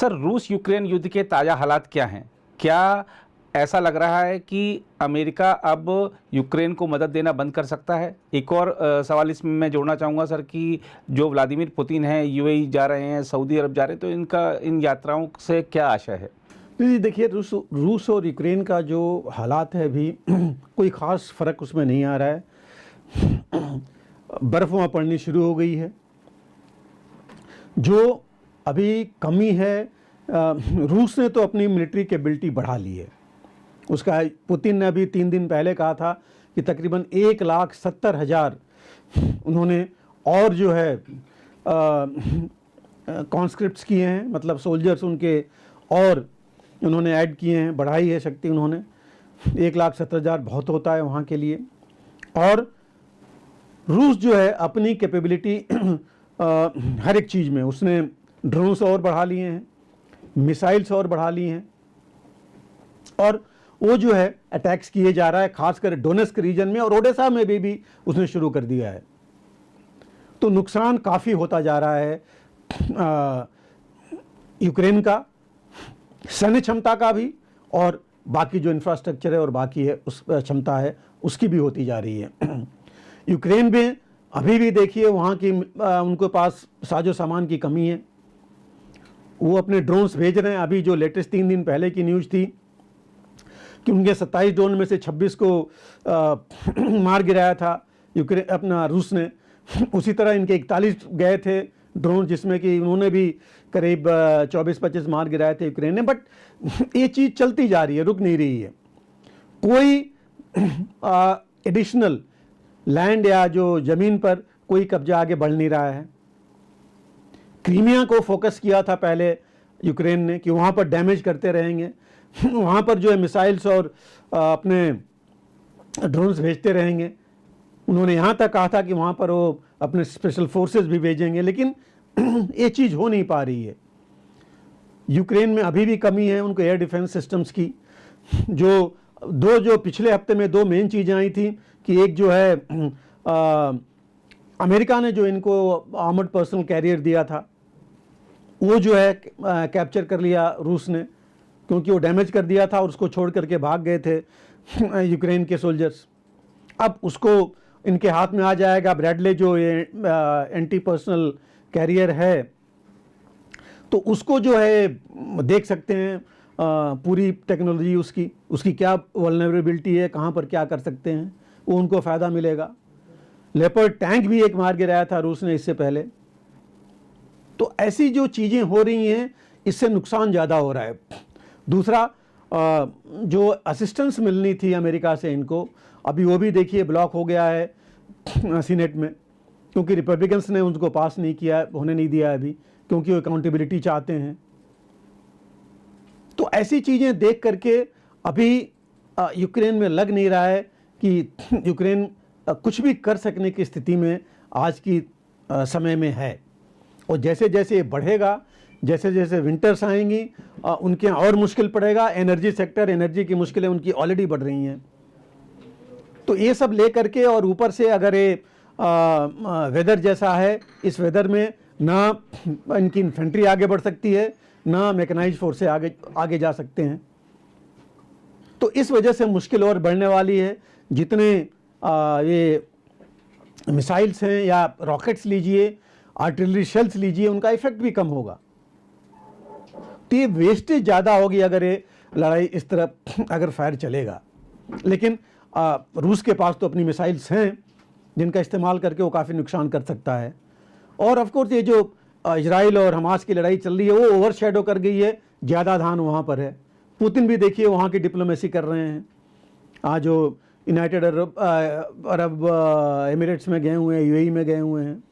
Sir, रूस Ukraine युद्ध के ताज़ा हालात क्या हैं? क्या ऐसा लग रहा है कि अमेरिका अब यूक्रेन को मदद देना बंद कर सकता है? एक और सवाल इसमें मैं जोड़ना चाहूँगा सर कि जो व्लादिमीर पुतिन हैं, यूएई जा रहे हैं, सऊदी अरब जा रहे हैं, तो इनका इन यात्राओं से क्या आशय है? जी देखिए, रूस और यूक्रेन का जो हालात है अभी कोई ख़ास फ़र्क उसमें नहीं आ रहा है। बर्फ़ वहाँ पड़नी शुरू हो गई है। जो अभी कमी है, रूस ने तो अपनी मिलिट्री कैपेबिलिटी बढ़ा ली है। उसका पुतिन ने अभी 3 दिन पहले कहा था कि तकरीबन 1,70,000 उन्होंने और जो है कॉन्स्क्रिप्ट्स किए हैं, मतलब सोल्जर्स उनके और उन्होंने ऐड किए हैं, बढ़ाई है शक्ति उन्होंने। 1,70,000 बहुत होता है वहाँ के लिए। और रूस जो है अपनी कैपेबिलिटी हर एक चीज़ में उसने ड्रोन्स और बढ़ा लिए हैं, मिसाइल्स और बढ़ा लिए हैं, और वो जो है अटैक्स किए जा रहा है, खासकर डोनेस्क रीजन में और ओडेसा में भी उसने शुरू कर दिया है। तो नुकसान काफ़ी होता जा रहा है यूक्रेन का, सैन्य क्षमता का भी, और बाकी जो इंफ्रास्ट्रक्चर है और बाकी है उस क्षमता है उसकी भी होती जा रही है। यूक्रेन में अभी भी देखिए वहाँ की उनके पास साजो सामान की कमी है। वो अपने ड्रोन्स भेज रहे हैं। अभी जो लेटेस्ट 3 दिन पहले की न्यूज़ थी कि उनके 27 ड्रोन में से 26 को मार गिराया था रूस ने। उसी तरह इनके 41 गए थे ड्रोन, जिसमें कि उन्होंने भी करीब 24-25 मार गिराए थे यूक्रेन ने। बट ये चीज़ चलती जा रही है, रुक नहीं रही है। कोई एडिशनल लैंड या जो ज़मीन पर कोई कब्जा आगे बढ़ नहीं रहा है। क्रीमिया को फोकस किया था पहले यूक्रेन ने कि वहाँ पर डैमेज करते रहेंगे, वहाँ पर जो है मिसाइल्स और अपने ड्रोन्स भेजते रहेंगे। उन्होंने यहाँ तक कहा था कि वहाँ पर वो अपने स्पेशल फोर्सेस भी भेजेंगे, लेकिन ये चीज़ हो नहीं पा रही है। यूक्रेन में अभी भी कमी है उनको एयर डिफेंस सिस्टम्स की। जो पिछले हफ्ते में 2 मेन चीज़ें आई थी कि एक जो है अमेरिका ने जो इनको आर्मर्ड पर्सनल कैरियर दिया था, वो जो है कैप्चर कर लिया रूस ने, क्योंकि वो डैमेज कर दिया था और उसको छोड़ करके भाग गए थे यूक्रेन के सोल्जर्स। अब उसको इनके हाथ में आ जाएगा ब्रैडले, जो ये एंटी पर्सनल कैरियर है, तो उसको जो है देख सकते हैं पूरी टेक्नोलॉजी उसकी क्या वल्नरेबिलिटी है, कहाँ पर क्या कर सकते हैं, वो उनको फ़ायदा मिलेगा। लेपर्ड टैंक भी एक मार गिराया था रूस ने इससे पहले। तो ऐसी जो चीज़ें हो रही हैं, इससे नुकसान ज़्यादा हो रहा है। दूसरा, जो असिस्टेंस मिलनी थी अमेरिका से इनको, अभी वो भी देखिए ब्लॉक हो गया है सीनेट में, क्योंकि रिपब्लिकन्स ने उनको पास नहीं किया, होने नहीं दिया अभी, क्योंकि वो अकाउंटेबिलिटी चाहते हैं। तो ऐसी चीज़ें देख करके अभी यूक्रेन में लग नहीं रहा है कि यूक्रेन कुछ भी कर सकने की स्थिति में आज की समय में है। और जैसे जैसे ये बढ़ेगा, जैसे जैसे विंटर्स आएंगी, उनके यहाँ और मुश्किल पड़ेगा। एनर्जी सेक्टर, एनर्जी की मुश्किलें उनकी ऑलरेडी बढ़ रही हैं। तो ये सब ले करके, और ऊपर से अगर ये वेदर जैसा है, इस वेदर में ना इनकी इन्फेंट्री आगे बढ़ सकती है, ना मैकेनाइज्ड फोर्सेस आगे जा सकते हैं। तो इस वजह से मुश्किल और बढ़ने वाली है। जितने ये मिसाइल्स हैं या रॉकेट्स लीजिए, आर्टिलरी शेल्स लीजिए, उनका इफेक्ट भी कम होगा। तो ये वेस्टेज ज़्यादा होगी अगर ये लड़ाई इस तरफ अगर फायर चलेगा। लेकिन रूस के पास तो अपनी मिसाइल्स हैं जिनका इस्तेमाल करके वो काफ़ी नुकसान कर सकता है। और ऑफ कोर्स ये जो इजराइल और हमास की लड़ाई चल रही है, वो ओवरशैडो कर गई है, ज़्यादा ध्यान वहाँ पर है। पुतिन भी देखिए वहाँ की डिप्लोमेसी कर रहे हैं। आज जो यूनाइटेड अरब एमिरेट्स में गए हुए हैं, यूएई में गए हुए हैं,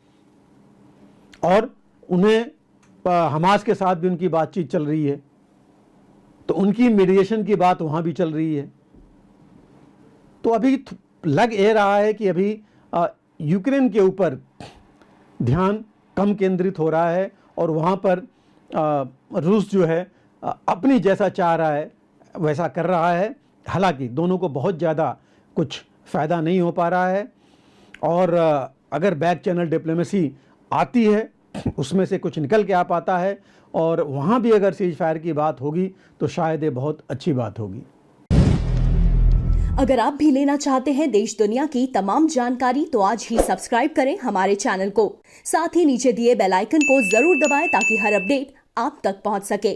और उन्हें हमास के साथ भी उनकी बातचीत चल रही है। तो उनकी मीडिएशन की बात वहाँ भी चल रही है। तो अभी लग ये रहा है कि अभी यूक्रेन के ऊपर ध्यान कम केंद्रित हो रहा है, और वहाँ पर रूस जो है अपनी जैसा चाह रहा है वैसा कर रहा है। हालांकि दोनों को बहुत ज़्यादा कुछ फ़ायदा नहीं हो पा रहा है। और अगर बैक चैनल डिप्लोमेसी आती है उसमें से कुछ निकल के आ पाता है और वहाँ भी अगर सीज फायर की बात होगी तो शायद ये बहुत अच्छी बात होगी। अगर आप भी लेना चाहते हैं देश दुनिया की तमाम जानकारी तो आज ही सब्सक्राइब करें हमारे चैनल को। साथ ही नीचे दिए बेल आइकन को जरूर दबाएं ताकि हर अपडेट आप तक पहुंच सके।